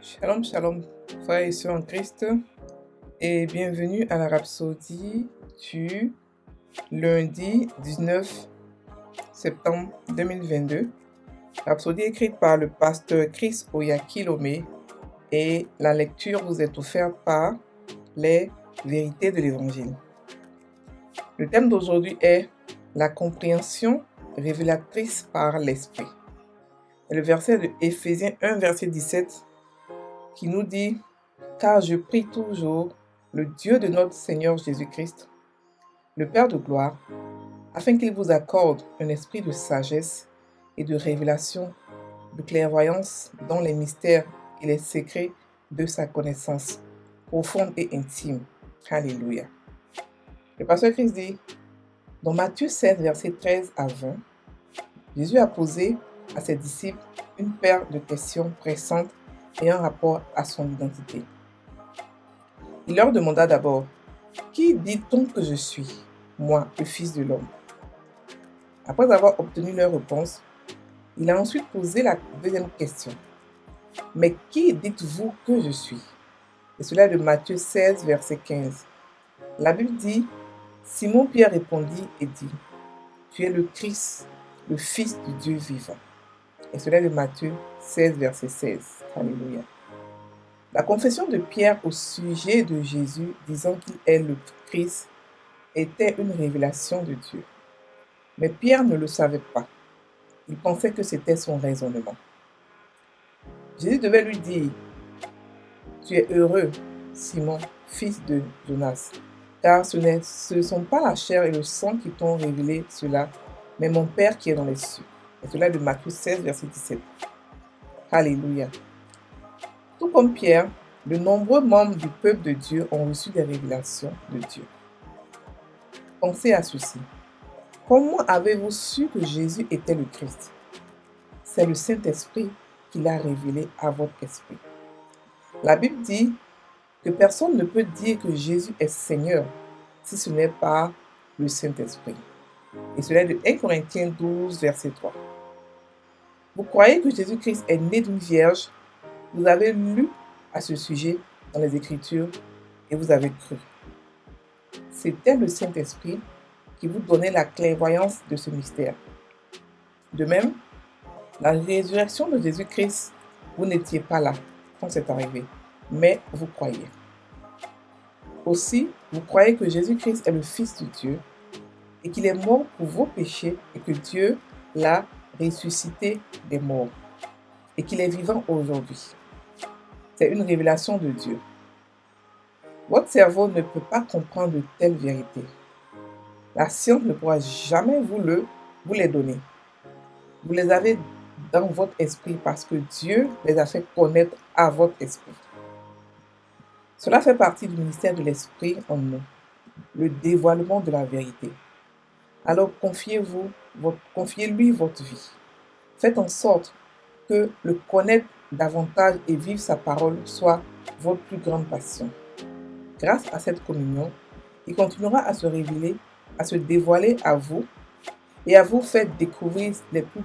Shalom, shalom, frères et sœurs en Christ, et bienvenue à la Rhapsodie du lundi 19 septembre 2022. Rhapsodie écrite par le pasteur Chris Oyakilome, et la lecture vous est offerte par les vérités de l'Évangile. Le thème d'aujourd'hui est la compréhension révélatrice par l'Esprit. Et le verset de Éphésiens 1, verset 17, qui nous dit « Car je prie toujours le Dieu de notre Seigneur Jésus-Christ, le Père de gloire, afin qu'il vous accorde un esprit de sagesse et de révélation, de clairvoyance dans les mystères et les secrets de sa connaissance profonde et intime. » Alléluia. Le pasteur Christ dit, dans Matthieu 16, versets 13 à 20, Jésus a posé à ses disciples une paire de questions pressantes ayant rapport à son identité. Il leur demanda d'abord, « Qui dit-on que je suis, moi, le Fils de l'homme » Après avoir obtenu leur réponse, il a ensuite posé la deuxième question, « Mais qui dites-vous que je suis » Et cela est de Matthieu 16, verset 15. La Bible dit, « Simon-Pierre répondit et dit, « Tu es le Christ, le Fils du Dieu vivant. » Et cela est de Matthieu 16, verset 16. Alléluia. La confession de Pierre au sujet de Jésus, disant qu'il est le Christ, était une révélation de Dieu. Mais Pierre ne le savait pas. Il pensait que c'était son raisonnement. Jésus devait lui dire, « Tu es heureux, Simon, fils de Jonas, car ce ne sont pas la chair et le sang qui t'ont révélé cela, mais mon Père qui est dans les cieux. » Et cela est de Matthieu 16, verset 17. Alléluia. Tout comme Pierre, de nombreux membres du peuple de Dieu ont reçu des révélations de Dieu. Pensez à ceci. Comment avez-vous su que Jésus était le Christ? C'est le Saint-Esprit qui l'a révélé à votre esprit. La Bible dit que personne ne peut dire que Jésus est Seigneur si ce n'est pas le Saint-Esprit. Et cela est de 1 Corinthiens 12, verset 3. Vous croyez que Jésus-Christ est né d'une vierge? Vous avez lu à ce sujet dans les Écritures et vous avez cru. C'était le Saint-Esprit qui vous donnait la clairvoyance de ce mystère. De même, la résurrection de Jésus-Christ, vous n'étiez pas là quand c'est arrivé, mais vous croyez. Aussi, vous croyez que Jésus-Christ est le Fils de Dieu et qu'il est mort pour vos péchés et que Dieu l'a ressuscité des morts et qu'il est vivant aujourd'hui. C'est une révélation de Dieu. Votre cerveau ne peut pas comprendre de telles vérités. La science ne pourra jamais vous les donner. Vous les avez dans votre esprit parce que Dieu les a fait connaître à votre esprit. Cela fait partie du ministère de l'Esprit en nous, le dévoilement de la vérité. Alors confiez-lui votre vie. Faites en sorte que le connaître davantage et vivre sa parole soit votre plus grande passion. Grâce à cette communion, il continuera à se révéler, à se dévoiler à vous et à vous faire découvrir les plus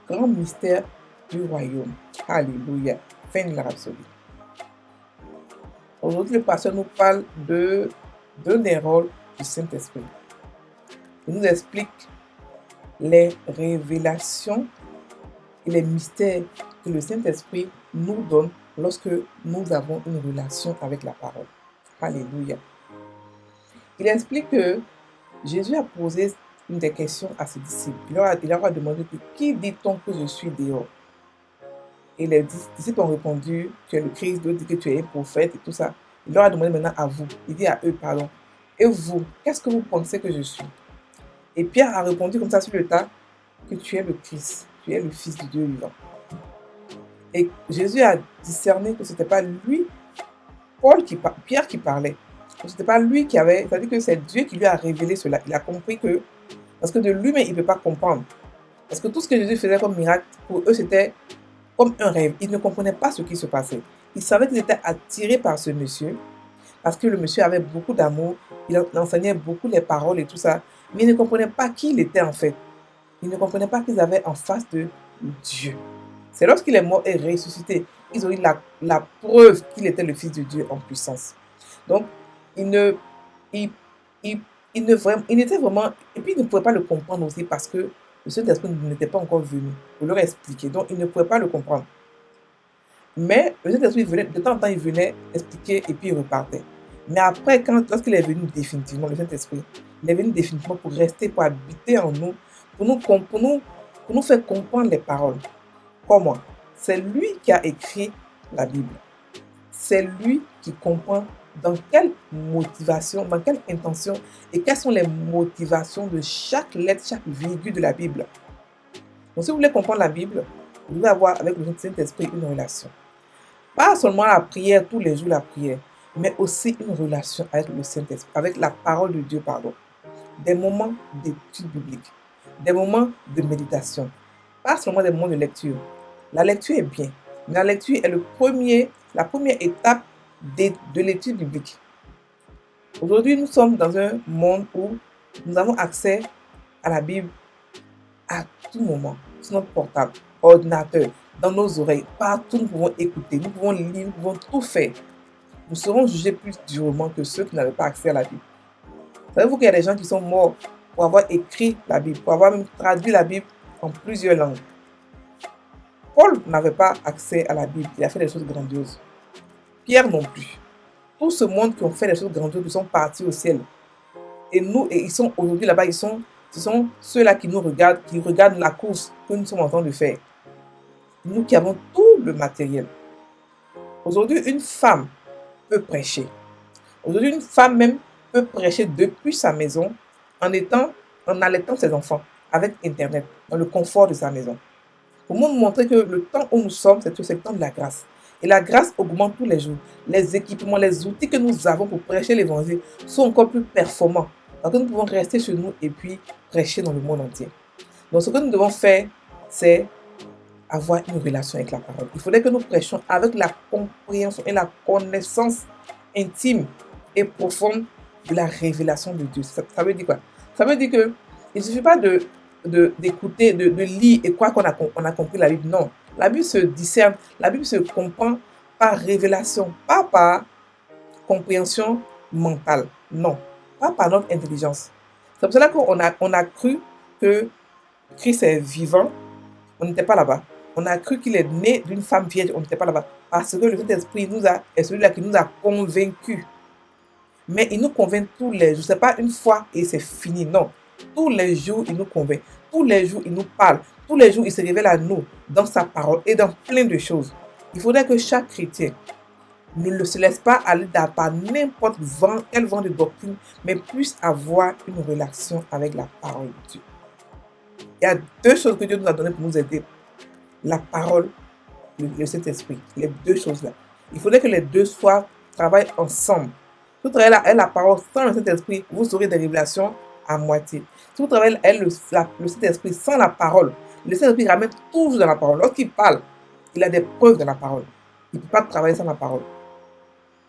grands mystères du royaume. Alléluia. Fin de la rhapsodie. Aujourd'hui, le pasteur nous parle d'un des rôles du Saint-Esprit. Il nous explique les révélations et les mystères que le Saint-Esprit nous donne lorsque nous avons une relation avec la parole. Alléluia. Il explique que Jésus a posé une des questions à ses disciples. Il leur a demandé « Qui dit-on que je suis dehors ?» Et les disciples ont répondu « Tu es le Christ », d'autres disent que tu es un prophète et tout ça. Il leur a demandé maintenant à vous. Il dit à eux, pardon. « Et vous, qu'est-ce que vous pensez que je suis ?» Et Pierre a répondu comme ça sur le tas que tu es le Christ, tu es le Fils du Dieu vivant. Et Jésus a discerné que ce n'était pas lui, Pierre qui parlait. Ce n'était pas lui qui avait, c'est-à-dire que c'est Dieu qui lui a révélé cela. Il a compris que, parce que de lui-même, il ne peut pas comprendre. Parce que tout ce que Jésus faisait comme miracle, pour eux, c'était comme un rêve. Ils ne comprenaient pas ce qui se passait. Ils savaient qu'ils étaient attirés par ce monsieur, parce que le monsieur avait beaucoup d'amour, il enseignait beaucoup les paroles et tout ça, mais ils ne comprenaient pas qui il était en fait. Ils ne comprenaient pas qu'ils avaient en face de Dieu. C'est lorsqu'il est mort et ressuscité ils ont eu la preuve qu'il était le Fils de Dieu en puissance. Donc, ils ne, ils, ils, ils n'étaient vraiment, et puis ils ne pouvaient pas le comprendre aussi parce que le Saint-Esprit n'était pas encore venu pour leur expliquer. Donc, ils ne pouvaient pas le comprendre. Mais le Saint-Esprit venait, de temps en temps, il venait expliquer et puis il repartait. Mais après, lorsqu'il est venu définitivement, le Saint-Esprit, il est venu définitivement pour rester, pour habiter en nous, pour nous faire comprendre les paroles. Comment? C'est lui qui a écrit la Bible. C'est lui qui comprend dans quelle motivation, dans quelle intention et quelles sont les motivations de chaque lettre, chaque virgule de la Bible. Donc, si vous voulez comprendre la Bible, vous devez avoir avec le Saint-Esprit une relation. Pas seulement la prière, tous les jours la prière, mais aussi une relation avec le Saint-Esprit, avec la parole de Dieu, pardon. Des moments d'étude biblique, des moments de méditation, pas seulement des moments de lecture. La lecture est bien, mais la lecture est la première étape de l'étude biblique. Aujourd'hui, nous sommes dans un monde où nous avons accès à la Bible à tout moment, sur notre portable, ordinateur, dans nos oreilles, partout nous pouvons écouter, nous pouvons lire, nous pouvons tout faire. Nous serons jugés plus durement que ceux qui n'avaient pas accès à la Bible. Savez-vous qu'il y a des gens qui sont morts pour avoir écrit la Bible, pour avoir même traduit la Bible en plusieurs langues? Paul n'avait pas accès à la Bible, il a fait des choses grandioses. Pierre non plus. Tout ce monde qui ont fait des choses grandioses, ils sont partis au ciel. Et ils sont aujourd'hui là-bas, ce sont ceux-là qui nous regardent, qui regardent la course que nous sommes en train de faire. Nous qui avons tout le matériel. Aujourd'hui, une femme peut prêcher. Aujourd'hui, une femme même peut prêcher depuis sa maison en allaitant ses enfants avec Internet, dans le confort de sa maison. Pour nous montrer que le temps où nous sommes, c'est le temps de la grâce. Et la grâce augmente tous les jours. Les équipements, les outils que nous avons pour prêcher l'évangile sont encore plus performants. Parce que nous pouvons rester chez nous et puis prêcher dans le monde entier. Donc ce que nous devons faire, c'est avoir une relation avec la parole. Il faudrait que nous prêchions avec la compréhension et la connaissance intime et profonde de la révélation de Dieu. Ça veut dire quoi? Ça veut dire que il ne suffit pas d'écouter, de lire et croire qu'on a compris la Bible. Non. La Bible se discerne, la Bible se comprend par révélation, pas par compréhension mentale. Non. Pas par notre intelligence. C'est pour cela qu'on a cru que Christ est vivant. On n'était pas là-bas. On a cru qu'il est né d'une femme vierge. On n'était pas là-bas. Parce que le Saint-Esprit est celui-là qui nous a convaincus. Mais il nous convainc tous les jours. Ce n'est pas une fois et c'est fini. Non. Tous les jours, il nous convainc. Tous les jours, il nous parle. Tous les jours, il se révèle à nous dans sa parole et dans plein de choses. Il faudrait que chaque chrétien ne se laisse pas aller par n'importe quel vent de doctrine, mais puisse avoir une relation avec la parole de Dieu. Il y a deux choses que Dieu nous a données pour nous aider. La parole, le Saint-Esprit. Les deux choses-là. Il faudrait que les deux travaillent ensemble. Si vous travaillez avec la parole sans le Saint-Esprit, vous aurez des révélations à moitié. Si vous travaillez avec le Saint-Esprit sans la parole, le Saint-Esprit ramène toujours dans la parole. Lorsqu'il parle, il a des preuves dans la parole. Il ne peut pas travailler sans la parole.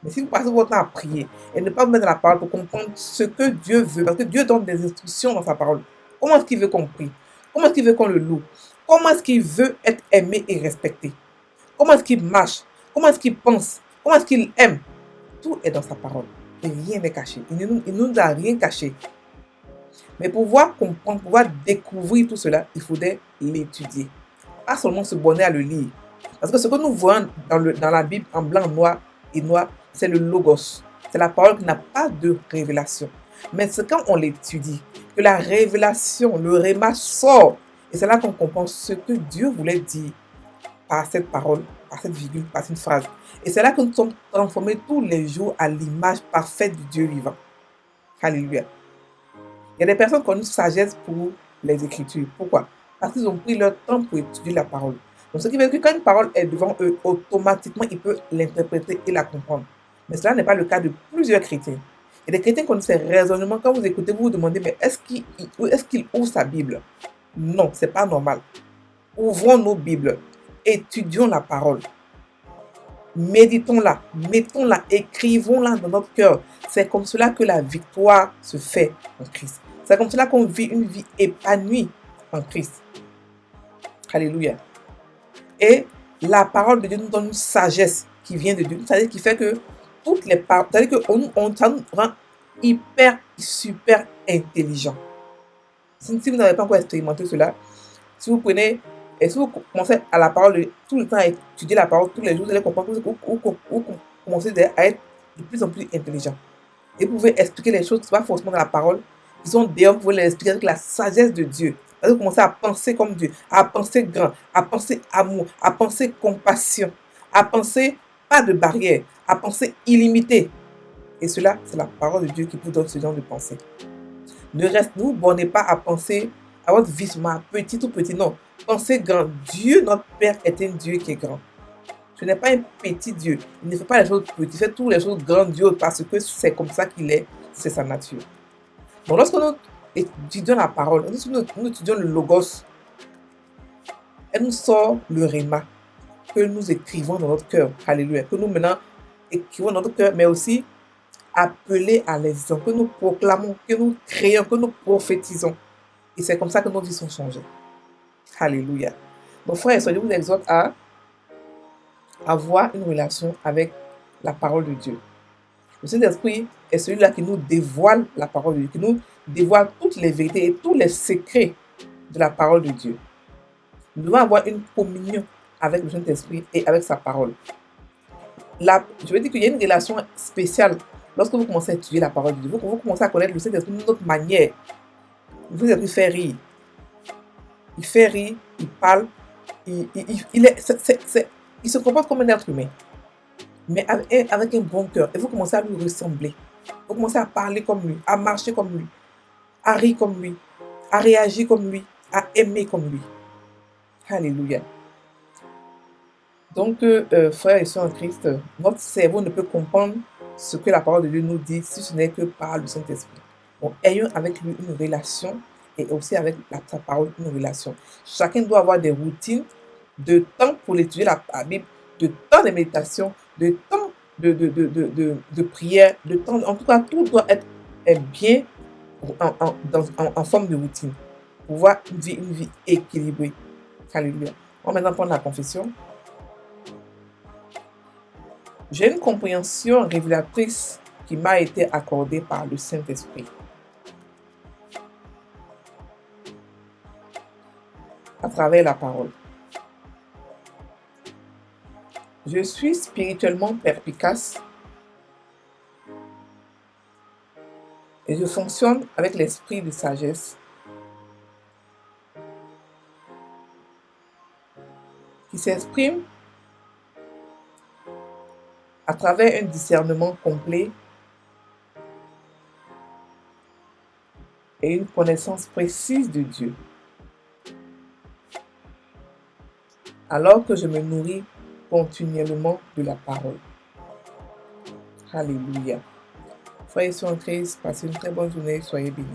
Mais si vous passez votre temps à prier et ne pas vous mettre dans la parole pour comprendre ce que Dieu veut, parce que Dieu donne des instructions dans sa parole. Comment est-ce qu'il veut qu'on prie? Comment est-ce qu'il veut qu'on le loue? Comment est-ce qu'il veut être aimé et respecté? Comment est-ce qu'il marche? Comment est-ce qu'il pense? Comment est-ce qu'il aime? Tout est dans sa parole. Et rien n'est caché. Il ne nous a rien caché. Mais pour pouvoir comprendre, pour pouvoir découvrir tout cela, il faudrait l'étudier. Pas seulement se borner à le lire. Parce que ce que nous voyons dans la Bible en blanc, noir et noir, c'est le logos. C'est la parole qui n'a pas de révélation. Mais c'est quand on l'étudie que la révélation, le réma sort. Et c'est là qu'on comprend ce que Dieu voulait dire par cette parole, par cette virgule, par cette phrase. Et c'est là que nous sommes transformés tous les jours à l'image parfaite du Dieu vivant. Alléluia. Il y a des personnes qui ont une sagesse pour les Écritures. Pourquoi? Parce qu'ils ont pris leur temps pour étudier la parole. Donc, ce qui veut dire que quand une parole est devant eux, automatiquement, ils peuvent l'interpréter et la comprendre. Mais cela n'est pas le cas de plusieurs chrétiens. Il y a des chrétiens qui ont ces raisonnements. Quand vous écoutez, vous vous demandez, mais est-ce qu'il ouvre sa Bible? Non, ce n'est pas normal. Ouvrons nos Bibles. Étudions la parole. Méditons-la. Mettons-la. Écrivons-la dans notre cœur. C'est comme cela que la victoire se fait en Christ. C'est comme cela qu'on vit une vie épanouie en Christ. Alléluia. Et la parole de Dieu nous donne une sagesse qui vient de Dieu, une sagesse qui fait que toutes les paroles, c'est-à-dire que ça nous rend hyper, super intelligent. Si vous n'avez pas encore expérimenté cela, si vous prenez et si vous commencez à la parole tout le temps à étudier la parole tous les jours, vous allez comprendre que vous commencez à être de plus en plus intelligent. Et vous pouvez expliquer les choses, pas forcément dans la parole, qui sont dehors, vous pouvez les expliquer avec la sagesse de Dieu. Vous commencez à penser comme Dieu, à penser grand, à penser amour, à penser compassion, à penser pas de barrière, à penser illimité. Et cela, c'est la parole de Dieu qui vous donne ce genre de pensée. Ne vous bornez pas à penser à votre vie, petit ou petit, non. Pensez grand. Dieu, notre Père, est un Dieu qui est grand. Ce n'est pas un petit Dieu. Il ne fait pas les choses petites, il fait toutes les choses grandioses parce que c'est comme ça qu'il est, c'est sa nature. Donc lorsque nous étudions la parole, lorsque nous étudions le logos, elle nous sort le rhéma que nous écrivons dans notre cœur. Alléluia. Que nous maintenant écrivons dans notre cœur, mais aussi appeler à l'existence, que nous proclamons, que nous créons, que nous prophétisons. Et c'est comme ça que nos vies sont changées. Alléluia. Donc frères et sœurs, je vous exhorte à avoir une relation avec la parole de Dieu. Le Saint-Esprit est celui-là qui nous dévoile la parole de Dieu, qui nous dévoile toutes les vérités et tous les secrets de la parole de Dieu. Nous devons avoir une communion avec le Saint-Esprit et avec sa parole. Je veux dire qu'il y a une relation spéciale lorsque vous commencez à étudier la parole de Dieu. Vous commencez à connaître le Saint-Esprit d'une autre manière. Le Saint-Esprit fait rire. Il fait rire, il parle, il se comporte comme un être humain, mais avec un bon cœur. Et vous commencez à lui ressembler. Vous commencez à parler comme lui, à marcher comme lui, à rire comme lui, à réagir comme lui, à aimer comme lui. Alléluia. Donc, frères et sœurs en Christ, notre cerveau ne peut comprendre ce que la parole de Dieu nous dit si ce n'est que par le Saint-Esprit. Donc, ayons avec lui une relation et aussi avec sa parole une relation. Chacun doit avoir des routines de temps pour étudier la Bible, de temps de méditation, de temps de prière, de temps, en tout cas, tout doit être bien en forme de routine pour voir une vie équilibrée. Alléluia. On va maintenant prendre la confession. J'ai une compréhension révélatrice qui m'a été accordée par le Saint-Esprit. À travers la parole. Je suis spirituellement perspicace et je fonctionne avec l'esprit de sagesse qui s'exprime à travers un discernement complet et une connaissance précise de Dieu. Alors que je me nourris continuellement de la parole. Alléluia. Frères et sœurs en Christ, passez une très bonne journée, soyez bénis.